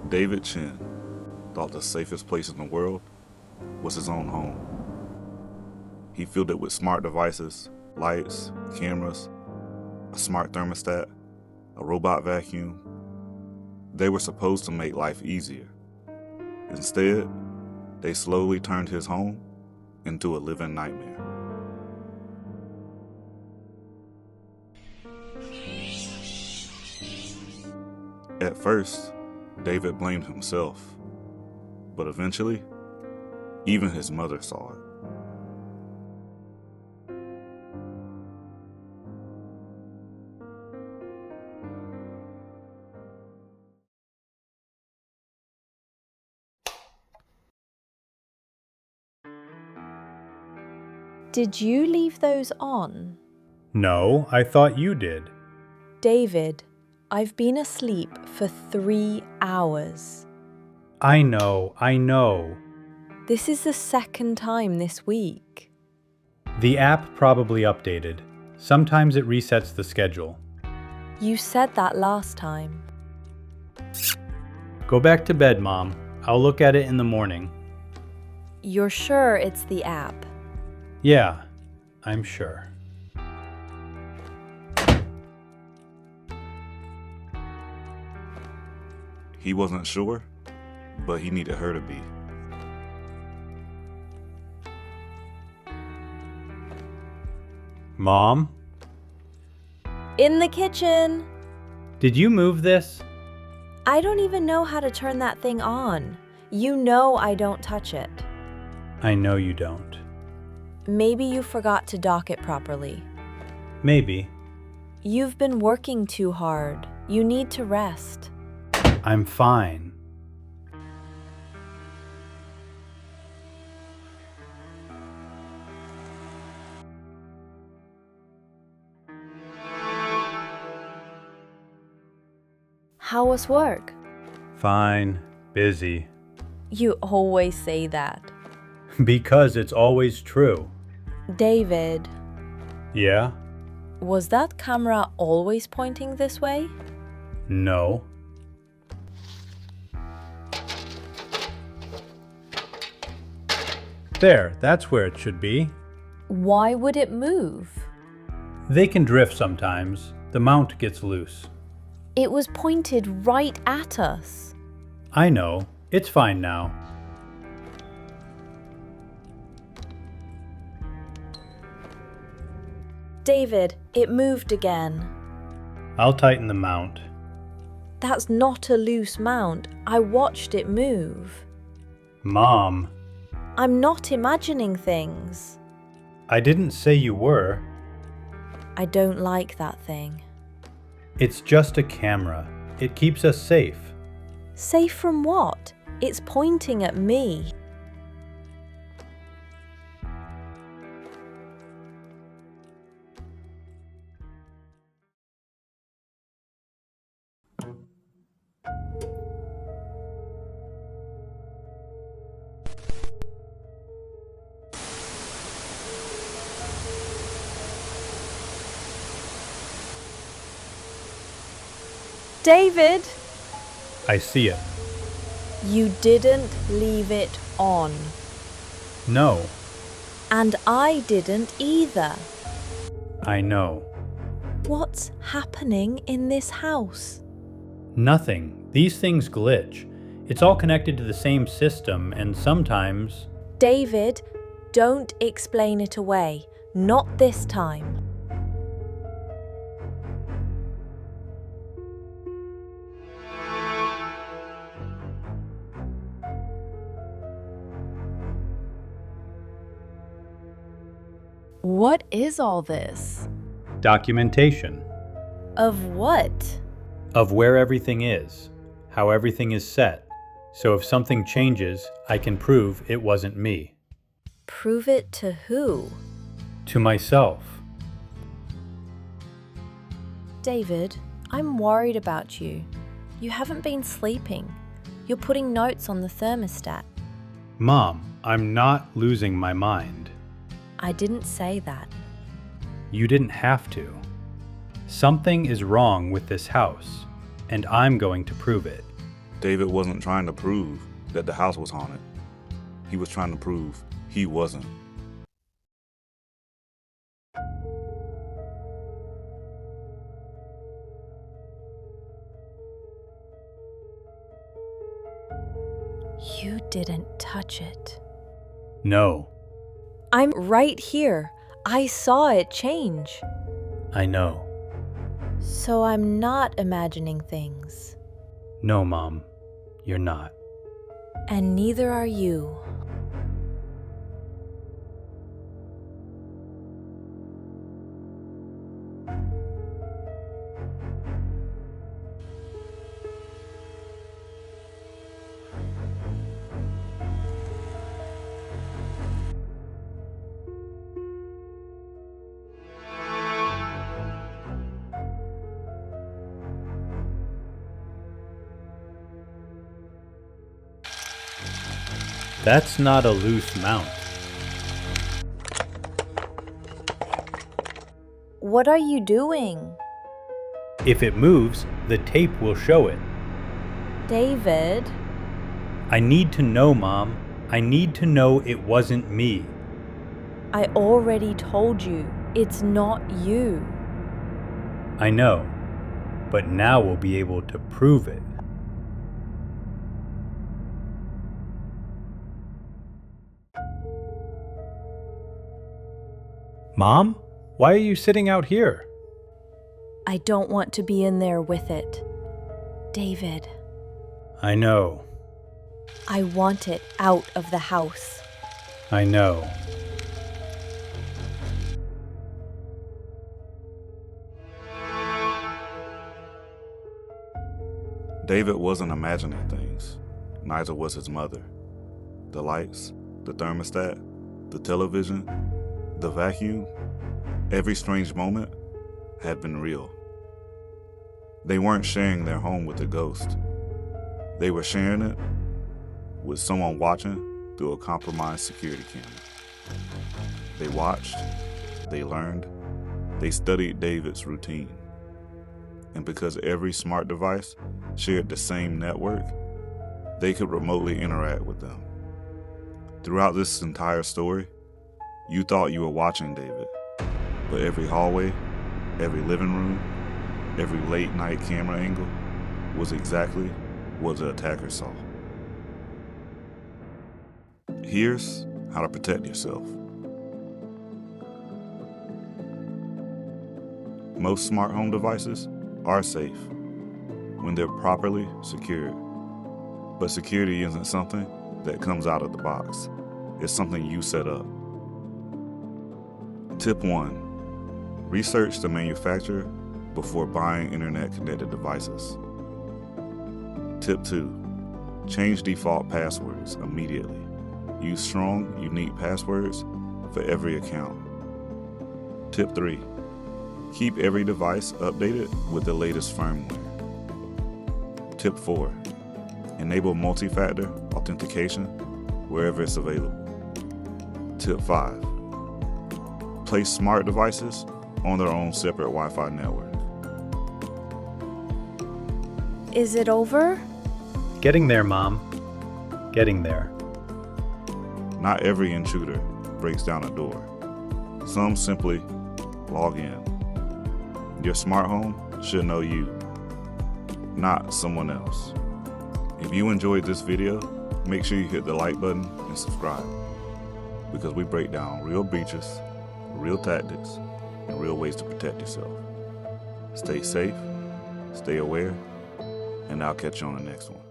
David Chen thought the safest place in the world was his own home. He filled it with smart devices, lights, cameras, a smart thermostat, a robot vacuum. They were supposed to make life easier. Instead, they slowly turned his home into a living nightmare. At first, David blamed himself, but eventually, even his mother saw it. Did you leave those on? No, I thought you did. David, I've been asleep for 3 hours. I know. This is the second time this week. The app probably updated. Sometimes it resets the schedule. You said that last time. Go back to bed, Mom. I'll look at it in the morning. You're sure it's the app? Yeah, I'm sure. He wasn't sure, but he needed her to be. Mom? In the kitchen! Did you move this? I don't even know how to turn that thing on. You know I don't touch it. I know you don't. Maybe you forgot to dock it properly. Maybe. You've been working too hard. You need to rest. I'm fine. How was work? Fine. Busy. You always say that. Because it's always true. David, Yeah? was that camera always pointing this way? No. There, that's where it should be. Why would it move? They can drift sometimes. The mount gets loose. It was pointed right at us. I know. It's fine now. David, it moved again. I'll tighten the mount. That's not a loose mount. I watched it move. Mom, I'm not imagining things. I didn't say you were. I don't like that thing. It's just a camera. It keeps us safe. Safe from what? It's pointing at me. David, I see it. you didn't leave it on. No, And I didn't either. I know. What's happening in this house? Nothing. These things glitch. It's all connected to the same system, and sometimes... David, don't explain it away. Not this time. What is all this? Documentation. Of what? Of where everything is. How everything is set. So if something changes, I can prove it wasn't me. Prove it to who? To myself. David, I'm worried about you. You haven't been sleeping. You're putting notes on the thermostat. Mom, I'm not losing my mind. I didn't say that. You didn't have to. Something is wrong with this house, and I'm going to prove it. David wasn't trying to prove that the house was haunted. He was trying to prove he wasn't. You didn't touch it. No, I'm right here. I saw it change. I know. So I'm not imagining things. No, Mom, you're not. And neither are you. That's not a loose mount. What are you doing? If it moves, the tape will show it. David, I need to know, Mom. I need to know it wasn't me. I already told you, it's not you. I know, but now we'll be able to prove it. Mom, why are you sitting out here? I don't want to be in there with it. David, I know, I want it out of the house. I know. David wasn't imagining things. Neither was his mother. The lights, the thermostat, the television, the vacuum, every strange moment had been real. They weren't sharing their home with a ghost. They were sharing it with someone watching through a compromised security camera. They watched, they learned, they studied David's routine. And because every smart device shared the same network, they could remotely interact with them. Throughout this entire story, you thought you were watching David, but every hallway, every living room, every late night camera angle was exactly what the attacker saw. Here's how to protect yourself. Most smart home devices are safe when they're properly secured. But security isn't something that comes out of the box. It's something you set up. Tip 1. Research the manufacturer before buying internet-connected devices. Tip 2. Change default passwords immediately. Use strong, unique passwords for every account. Tip 3. Keep every device updated with the latest firmware. Tip 4. Enable multi-factor authentication wherever it's available. Tip 5. Place smart devices on their own separate Wi-Fi network. Is it over? Getting there, Mom. Getting there. Not every intruder breaks down a door. Some simply log in. Your smart home should know you, not someone else. If you enjoyed this video, make sure you hit the like button and subscribe, because we break down real breaches, real tactics, and real ways to protect yourself. Stay safe, stay aware, and I'll catch you on the next one.